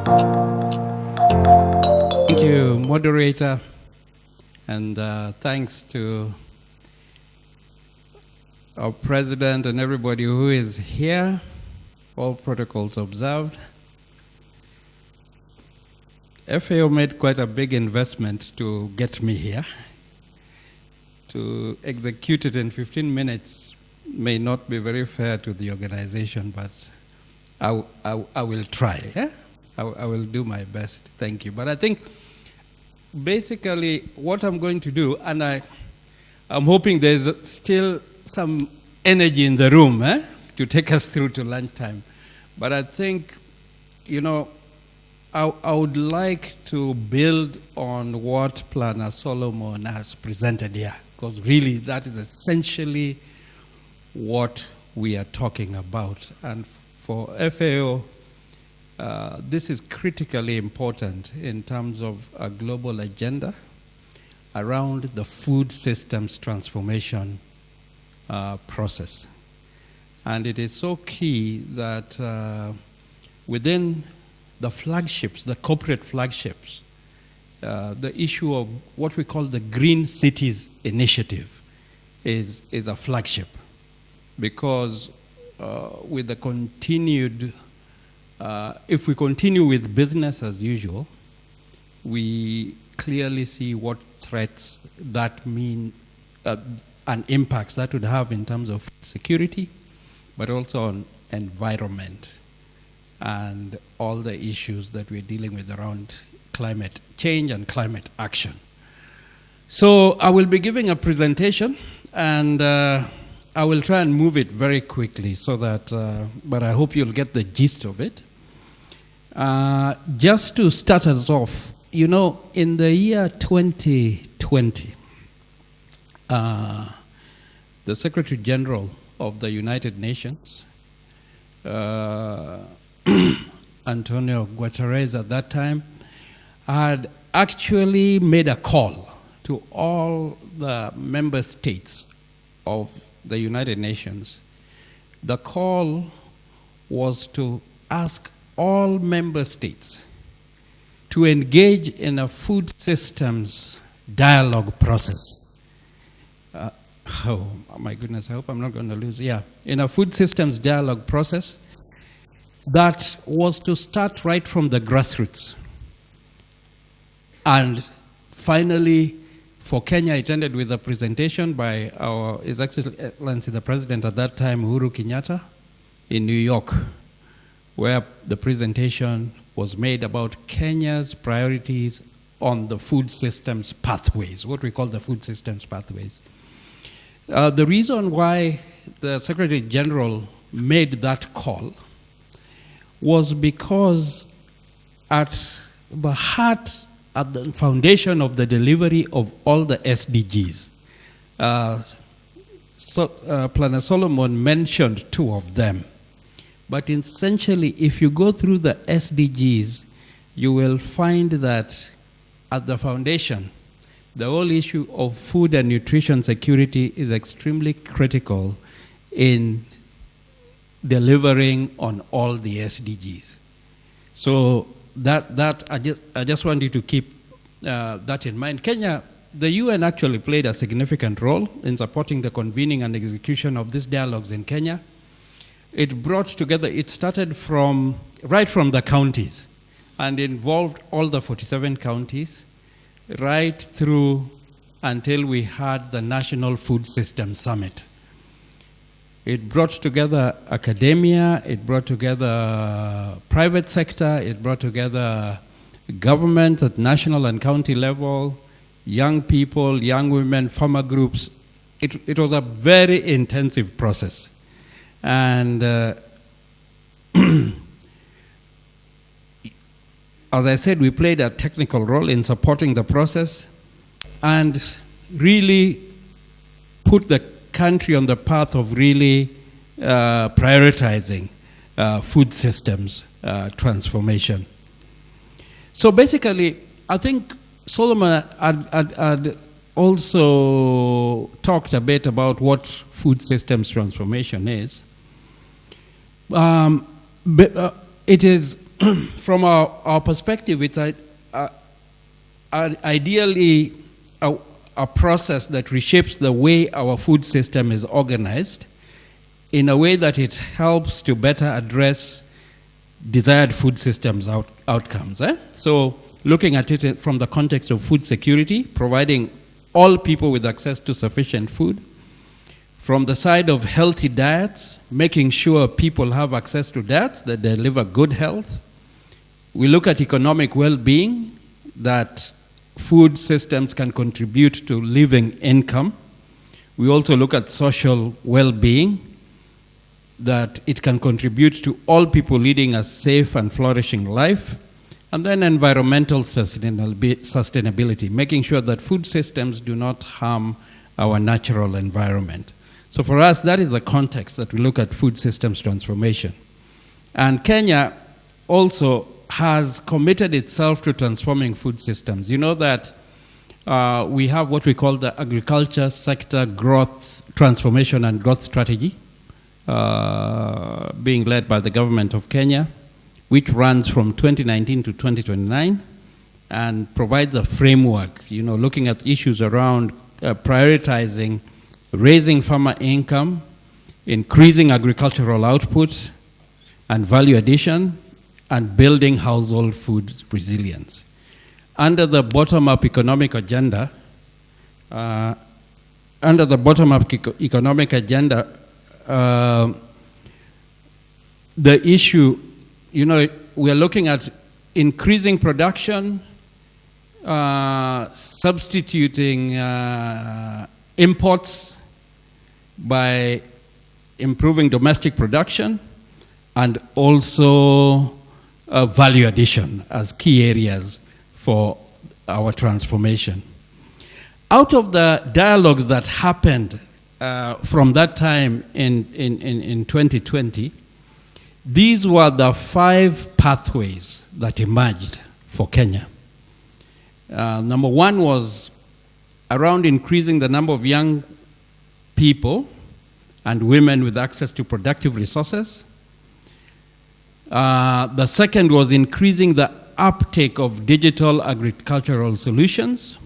Thank you, moderator, and thanks to our president and everybody who is here, all protocols observed. FAO made quite a big investment to get me here. To execute it in 15 minutes may not be very fair to the organization, but I will try. Yeah? I will do my best. Thank you. But I think basically what I'm going to do, and I'm hoping there's still some energy in the room to take us through to lunchtime. But I think, you know, I would like to build on what Planner Solomon has presented here, because really that is essentially what we are talking about. And for FAO, this is critically important in terms of a global agenda around the food systems transformation process. And it is so key that within the flagships, the corporate flagships, the issue of what we call the Green Cities Initiative is a flagship, because with the continued, if we continue with business as usual, we clearly see what threats that mean and impacts that would have in terms of security, but also on environment and all the issues that we're dealing with around climate change and climate action. So I will be giving a presentation, and I will try and move it very quickly so that, but I hope you'll get the gist of it. Just to start us off, you know, in the year 2020, the Secretary General of the United Nations, Antonio Guterres at that time, had actually made a call to all the member states of the United Nations. The call was to ask all member states to engage in a food systems dialogue process. Oh my goodness, I hope I'm not going to lose. Yeah, in a food systems dialogue process that was to start right from the grassroots. And finally, for Kenya, it ended with a presentation by His Excellency the President at that time, Uhuru Kenyatta, in New York, where the presentation was made about Kenya's priorities on the food systems pathways, what we call the food systems pathways. The reason why the Secretary General made that call was because at the heart, at the foundation of the delivery of all the SDGs, Planner Solomon mentioned two of them. But essentially, if you go through the SDGs, you will find that at the foundation, the whole issue of food and nutrition security is extremely critical in delivering on all the SDGs. So that I just want you to keep that in mind. Kenya, the UN actually played a significant role in supporting the convening and execution of these dialogues in Kenya. It brought together, it started right from the counties and involved all the 47 counties, right through until we had the National Food System Summit. It brought together academia, it brought together private sector, it brought together government at national and county level, young people, young women, farmer groups. It was a very intensive process. And as I said, we played a technical role in supporting the process and really put the country on the path of really prioritizing food systems transformation. So basically, I think Solomon had also talked a bit about what food systems transformation is. It is from our perspective, it's ideally a process that reshapes the way our food system is organized in a way that it helps to better address desired food systems outcomes. So looking at it from the context of food security, providing all people with access to sufficient food. From the side of healthy diets, making sure people have access to diets that deliver good health. We look at economic well-being, that food systems can contribute to living income. We also look at social well-being, that it can contribute to all people leading a safe and flourishing life. And then environmental sustainability, making sure that food systems do not harm our natural environment. So for us, that is the context that we look at food systems transformation. And Kenya also has committed itself to transforming food systems. You know that we have what we call the agriculture sector growth, transformation and growth strategy, being led by the government of Kenya, which runs from 2019 to 2029 and provides a framework, looking at issues around prioritizing raising farmer income, increasing agricultural output and value addition, and building household food resilience. Under the bottom-up economic agenda, the issue, we are looking at increasing production, substituting imports by improving domestic production, and also value addition as key areas for our transformation. Out of the dialogues that happened from that time in 2020, these were the 5 pathways that emerged for Kenya. Number 1 was around increasing the number of young people and women with access to productive resources. The second was increasing the uptake of digital agricultural solutions.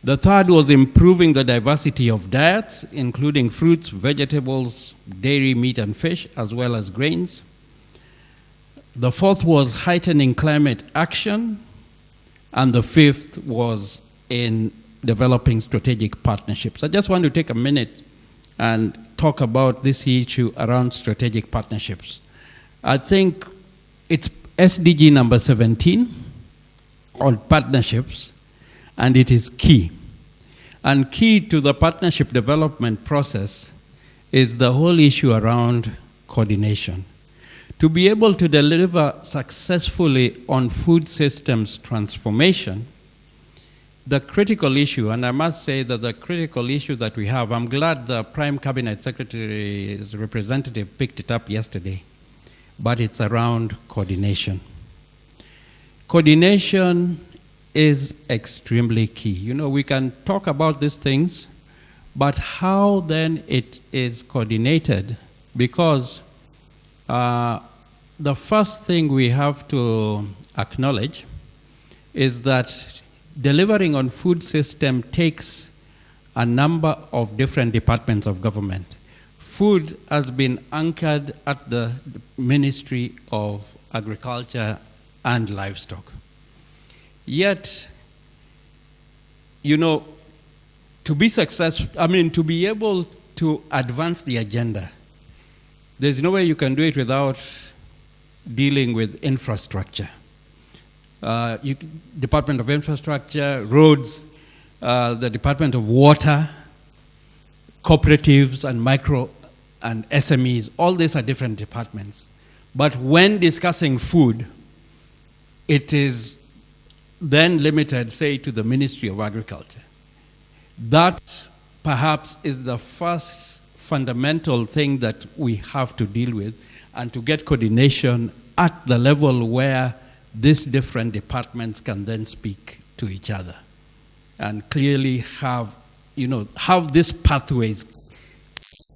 The third was improving the diversity of diets, including fruits, vegetables, dairy, meat, and fish, as well as grains. The fourth was heightening climate action. And the fifth was in developing strategic partnerships. I just want to take a minute and talk about this issue around strategic partnerships. I think it's SDG number 17 on partnerships, and it is key. And key to the partnership development process is the whole issue around coordination. To be able to deliver successfully on food systems transformation, the critical issue, and I must say that the critical issue that we have, I'm glad the Prime Cabinet Secretary's representative picked it up yesterday, but it's around coordination. Coordination is extremely key. We can talk about these things, but how then it is coordinated? Because the first thing we have to acknowledge is that delivering on food system takes a number of different departments of government. Food has been anchored at the Ministry of Agriculture and Livestock. Yet, to be successful, to be able to advance the agenda, there's no way you can do it without dealing with infrastructure. Department of Infrastructure, roads, the Department of Water, cooperatives and micro and SMEs, all these are different departments. But when discussing food, it is then limited, say, to the Ministry of Agriculture. That perhaps is the first fundamental thing that we have to deal with, and to get coordination at the level where these different departments can then speak to each other and clearly have these pathways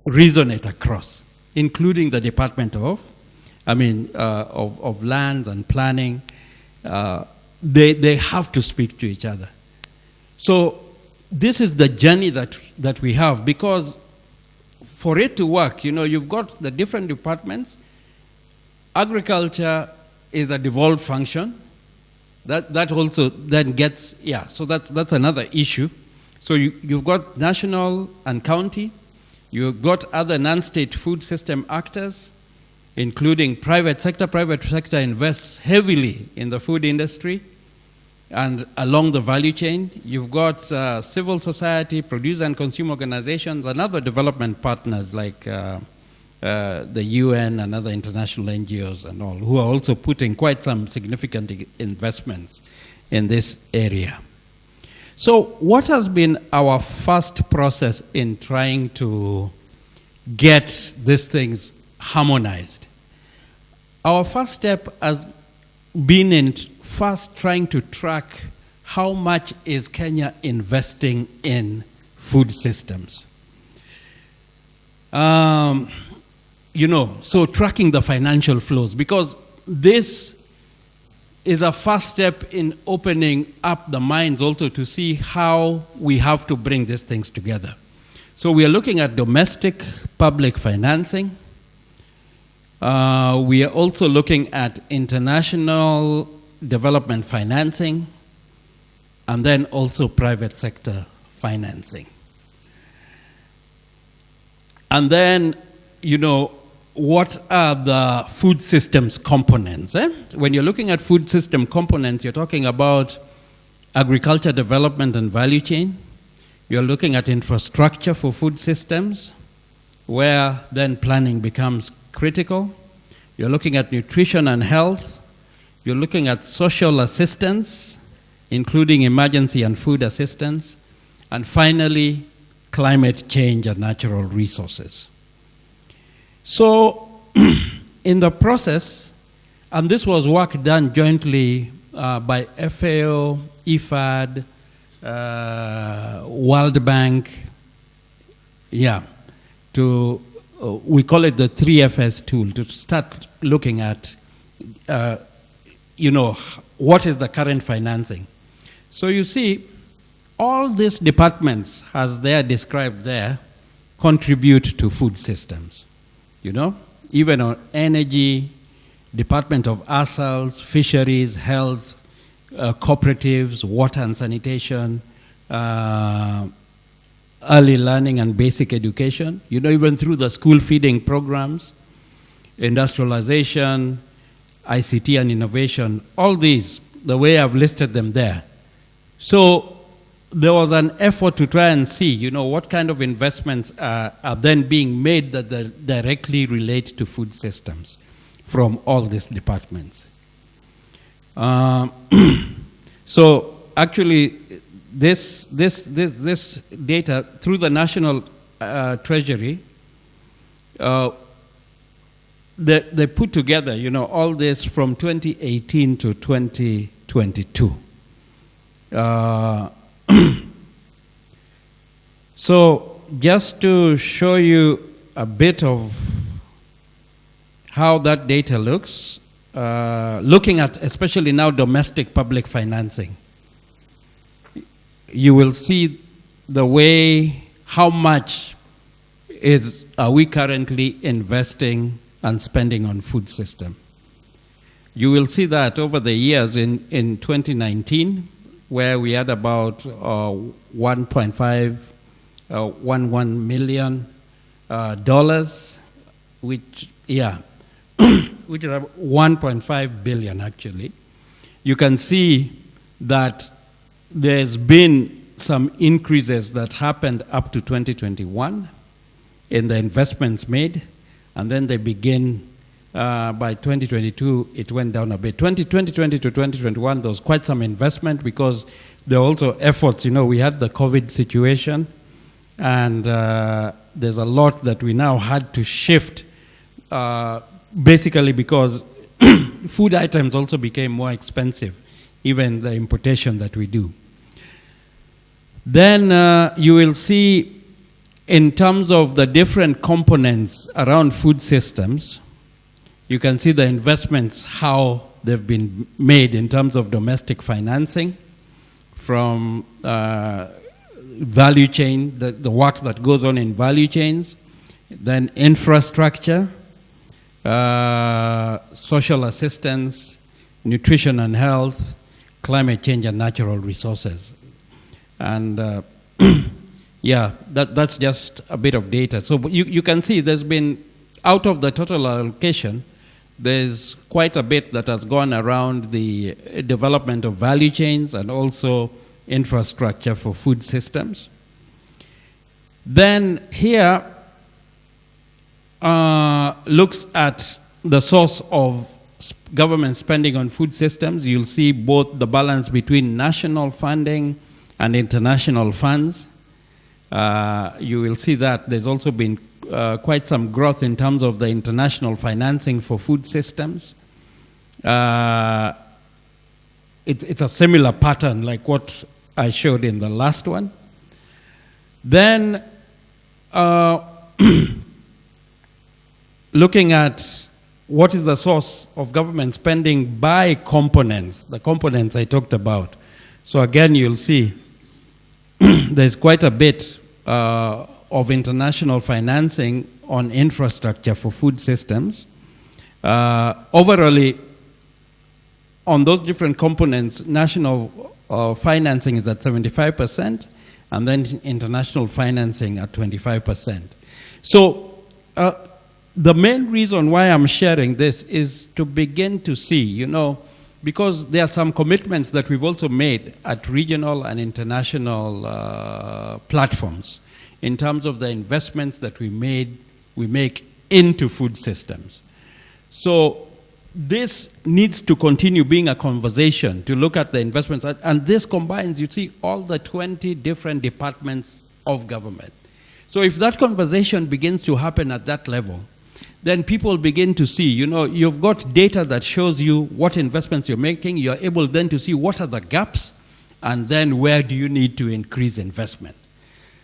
resonate across, including the Department of of lands and planning, they have to speak to each other. So this is the journey that we have, because for it to work, you've got the different departments. Agriculture is a devolved function. That also then gets, so that's another issue. So you've got national and county. You've got other non-state food system actors, including private sector. Private sector invests heavily in the food industry and along the value chain. You've got civil society, producer and consumer organizations, and other development partners like the UN and other international NGOs and all, who are also putting quite some significant investments in this area. So what has been our first process in trying to get these things harmonized? Our first step has been in first trying to track how much is Kenya investing in food systems. So tracking the financial flows, because this is a first step in opening up the minds also to see how we have to bring these things together. So we are looking at domestic public financing. We are also looking at international development financing, and then also private sector financing. And then, what are the food systems components? When you're looking at food system components, you're talking about agriculture development and value chain. You're looking at infrastructure for food systems, where then planning becomes critical. You're looking at nutrition and health. You're looking at social assistance, including emergency and food assistance. And finally, climate change and natural resources. So, in the process, and this was work done jointly by FAO, IFAD, World Bank, we call it the 3FS tool, to start looking at, what is the current financing. So you see, all these departments, as they are described there, contribute to food systems. Even on energy, Department of Asals, Fisheries, Health, cooperatives, water and sanitation, early learning and basic education, even through the school feeding programs, industrialization, ICT and innovation, all these, the way I've listed them there. So there was an effort to try and see, what kind of investments are then being made that directly relate to food systems from all these departments. So actually, this data through the National Treasury, they put together, all this from 2018 to 2022. So just to show you a bit of how that data looks, looking at especially now domestic public financing, you will see the way, how much are we currently investing and spending on food system. You will see that over the years in 2019, where we had about 1.11 million dollars, which is about 1.5 billion actually. You can see that there's been some increases that happened up to 2021 in the investments made, and then they begin by 2022, it went down a bit. 2020 to 2021, there was quite some investment because there were also efforts. We had the COVID situation, and there's a lot that we now had to shift, basically because food items also became more expensive, even the importation that we do. Then you will see, in terms of the different components around food systems, You can see the investments, how they've been made in terms of domestic financing, from value chain, the work that goes on in value chains, then infrastructure, social assistance, nutrition and health, climate change and natural resources. And yeah, that's just a bit of data. So you can see there's been, out of the total allocation, there's quite a bit that has gone around the development of value chains and also infrastructure for food systems. Then here looks at the source of government spending on food systems. You'll see both the balance between national funding and international funds. You will see that there's also been quite some growth in terms of the international financing for food systems. It's a similar pattern like what I showed in the last one. Then looking at what is the source of government spending by components, the components I talked about. So again, you'll see there's quite a bit of international financing on infrastructure for food systems. Overall, on those different components, national financing is at 75%, and then international financing at 25%. So the main reason why I'm sharing this is to begin to see, because there are some commitments that we've also made at regional and international platforms in terms of the investments that we make into food systems. So this needs to continue being a conversation to look at the investments, and this combines, you see, all the 20 different departments of government. So if that conversation begins to happen at that level, then people begin to see, you've got data that shows you what investments you're making. You're able then to see what are the gaps, and then where do you need to increase investment.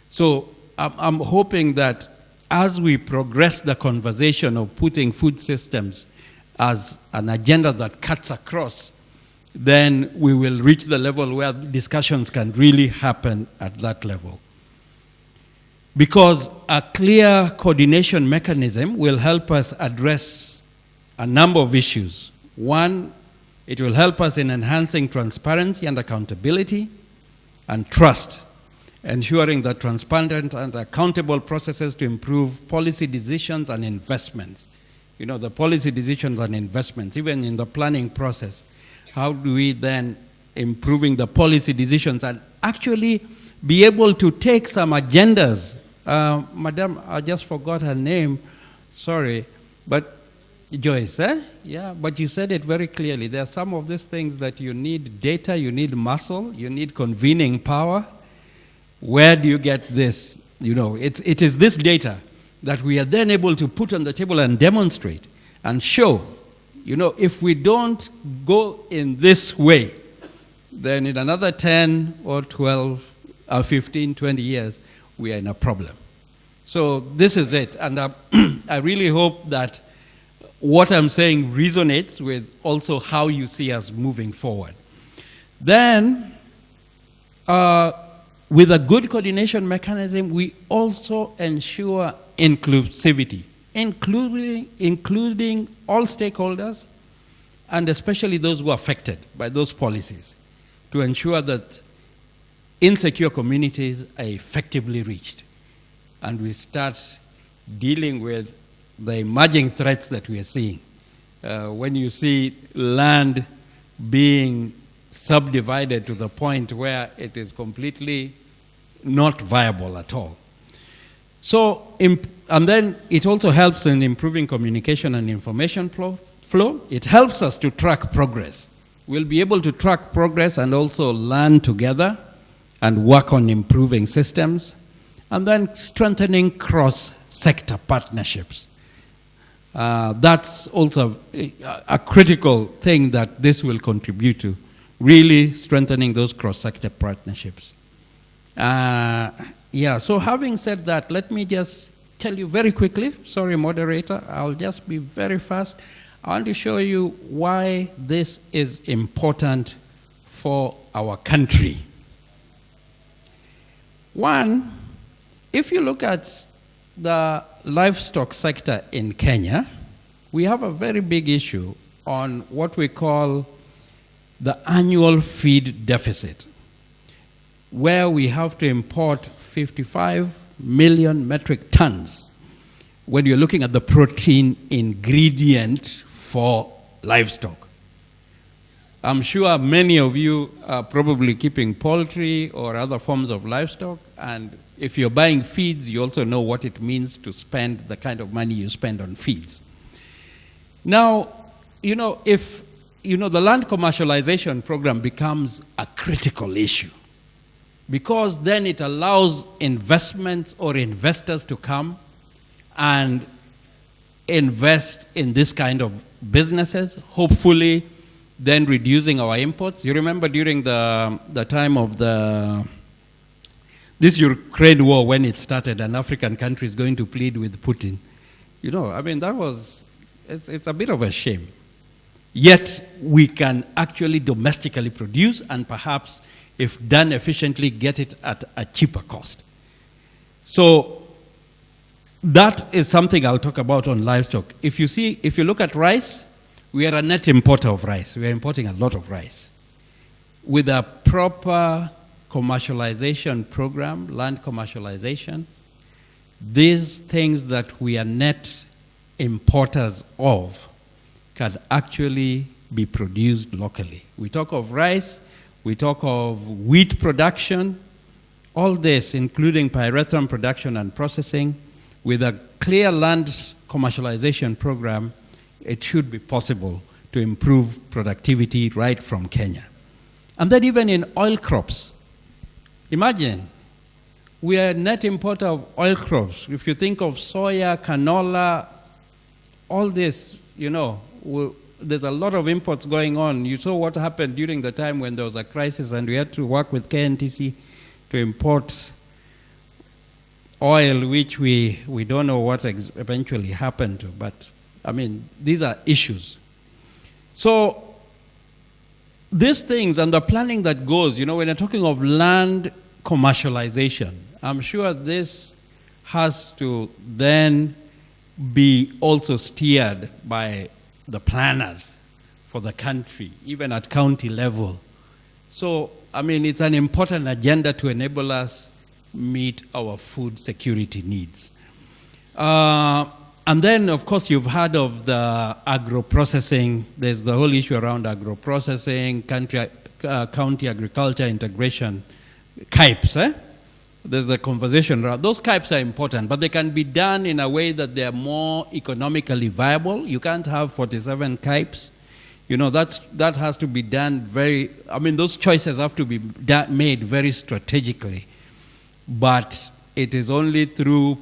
So I'm hoping that as we progress the conversation of putting food systems as an agenda that cuts across, then we will reach the level where discussions can really happen at that level. Because a clear coordination mechanism will help us address a number of issues. One, it will help us in enhancing transparency and accountability and trust, ensuring that transparent and accountable processes to improve policy decisions and investments. The policy decisions and investments, even in the planning process, how do we then improving the policy decisions and actually be able to take some agendas. Madam, I just forgot her name, sorry, but Joyce, Yeah, but you said it very clearly. There are some of these things that you need data, you need muscle, you need convening power. Where do you get this? It is this data that we are then able to put on the table and demonstrate and show. If we don't go in this way, then in another 10 or 12 or 15, 20 years, we are in a problem. So this is it. And I really hope that what I'm saying resonates with also how you see us moving forward. Then, with a good coordination mechanism, we also ensure inclusivity, including all stakeholders, and especially those who are affected by those policies, to ensure that insecure communities are effectively reached. And we start dealing with the emerging threats that we are seeing. When you see land being subdivided to the point where it is completely not viable at all. So, and then it also helps in improving communication and information flow. It helps us to track progress. We'll be able to track progress and also learn together and work on improving systems, and then strengthening cross-sector partnerships. That's also a critical thing that this will contribute to, really strengthening those cross-sector partnerships. So having said that, let me just tell you very quickly, sorry moderator, I'll just be very fast. I want to show you why this is important for our country. One, if you look at the livestock sector in Kenya, we have a very big issue on what we call the annual feed deficit, where we have to import 55 million metric tons when you're looking at the protein ingredient for livestock. I'm sure many of you are probably keeping poultry or other forms of livestock, and if you're buying feeds, you also know what it means to spend the kind of money you spend on feeds. Now, if the land commercialization program becomes a critical issue, because then it allows investments or investors to come and invest in this kind of businesses, hopefully then reducing our imports. You remember during the time of this Ukraine war, when it started, an African country is going to plead with Putin. It's a bit of a shame. Yet we can actually domestically produce and perhaps, if done efficiently, get it at a cheaper cost. So that is something I'll talk about on livestock. If you look at rice, we are a net importer of rice. We are importing a lot of rice. With a proper commercialization program, land commercialization, these things that we are net importers of can actually be produced locally. We talk of rice, we talk of wheat production, all this, including pyrethrum production and processing. With a clear land commercialization program, it should be possible to improve productivity right from Kenya. And then even in oil crops, imagine, we are a net importer of oil crops. If you think of soya, canola, all this, there's a lot of imports going on. You saw what happened during the time when there was a crisis and we had to work with KNTC to import oil, which we don't know what eventually happened to. But, these are issues. So these things and the planning that goes, when you're talking of land commercialization, I'm sure this has to then be also steered by the planners for the country, even at county level. So, it's an important agenda to enable us meet our food security needs. And then, of course, you've heard of the agro-processing. There's the whole issue around agro-processing, county agriculture integration, KIPES. There's the conversation around. Those KIPES are important, but they can be done in a way that they are more economically viable. You can't have 47 KIPES. That has to be done those choices have to be made very strategically. But it is only through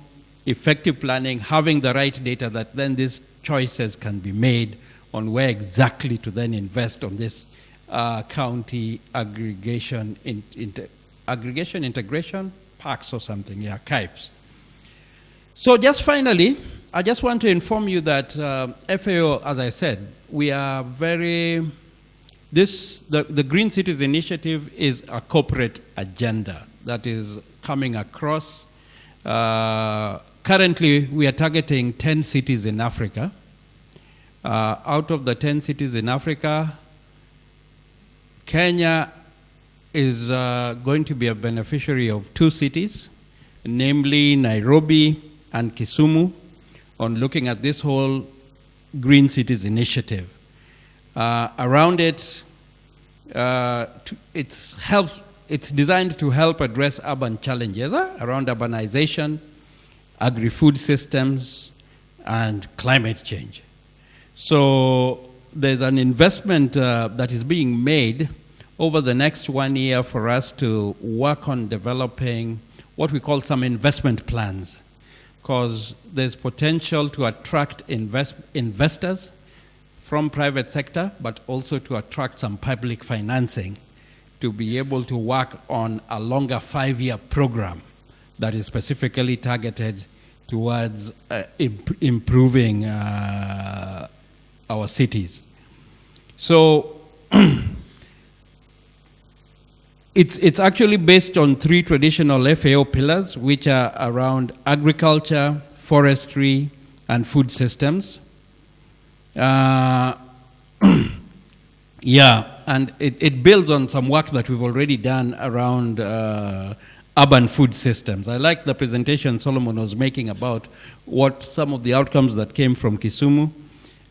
effective planning, having the right data, that then these choices can be made on where exactly to then invest on this county aggregation integration parks or something, KIPES. So just finally, I just want to inform you that FAO, as I said, we are the Green Cities Initiative is a corporate agenda that is coming across. Currently, we are targeting 10 cities in Africa. Out of the 10 cities in Africa, Kenya is going to be a beneficiary of 2 cities, namely Nairobi and Kisumu, on looking at this whole Green Cities Initiative. Around it, it's designed to help address urban challenges around urbanization, agri-food systems, and climate change. So there's an investment that is being made over the next 1 year for us to work on developing what we call some investment plans, because there's potential to attract investors from private sector, but also to attract some public financing to be able to work on a longer 5-year program that is specifically targeted towards improving our cities. So it's actually based on 3 traditional FAO pillars, which are around agriculture, forestry, and food systems. Yeah, and it builds on some work that we've already done around urban food systems. I like the presentation Solomon was making about what some of the outcomes that came from Kisumu.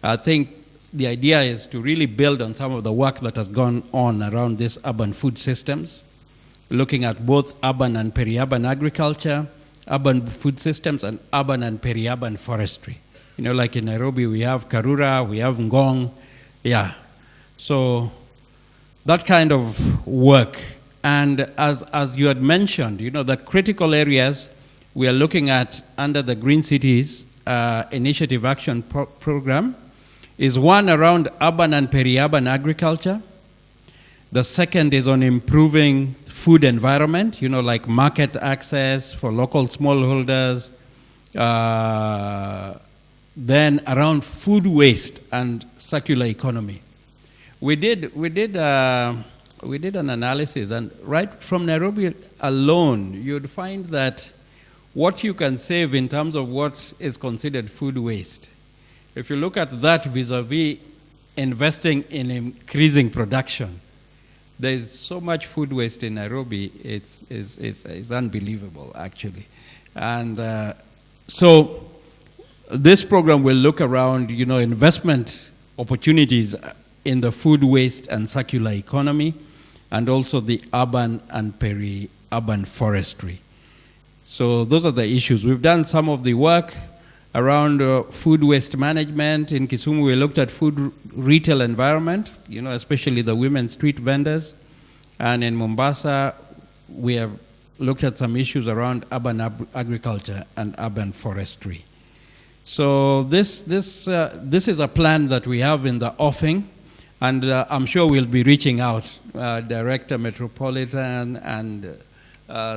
I think the idea is to really build on some of the work that has gone on around these urban food systems, looking at both urban and peri-urban agriculture, urban food systems, and urban and peri-urban forestry. You know, like in Nairobi, we have Karura, we have Ngong, yeah. So that kind of work. And as you had mentioned, you know, the critical areas we are looking at under the Green Cities Initiative Action Program is one around urban and peri-urban agriculture. The second is on improving food environment, you know, like market access for local smallholders. Then around food waste and circular economy. We did an analysis, and right from Nairobi alone, you'd find that what you can save in terms of what is considered food waste, if you look at that vis-a-vis investing in increasing production, there's so much food waste in Nairobi, it's unbelievable, actually. And so this program will look around, you know, investment opportunities in the food waste and circular economy, and also the urban and peri-urban forestry. So those are the issues. We've done some of the work around food waste management. In Kisumu, we looked at food retail environment, you know, especially the women street vendors. And in Mombasa, we have looked at some issues around urban agriculture and urban forestry. So this is a plan that we have in the offing, and I'm sure we'll be reaching out, Director Metropolitan and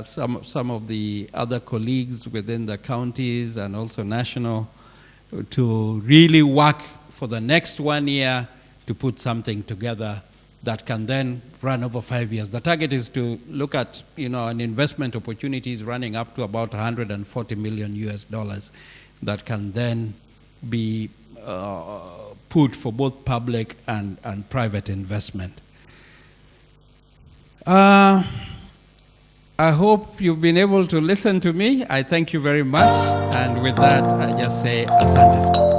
some of the other colleagues within the counties and also national, to really work for the next 1 year to put something together that can then run over 5 years. The target is to look at, you know, an investment opportunities running up to about $140 million that can then be put for both public and private investment. I hope you've been able to listen to me. I thank you very much. And with that, I just say asante.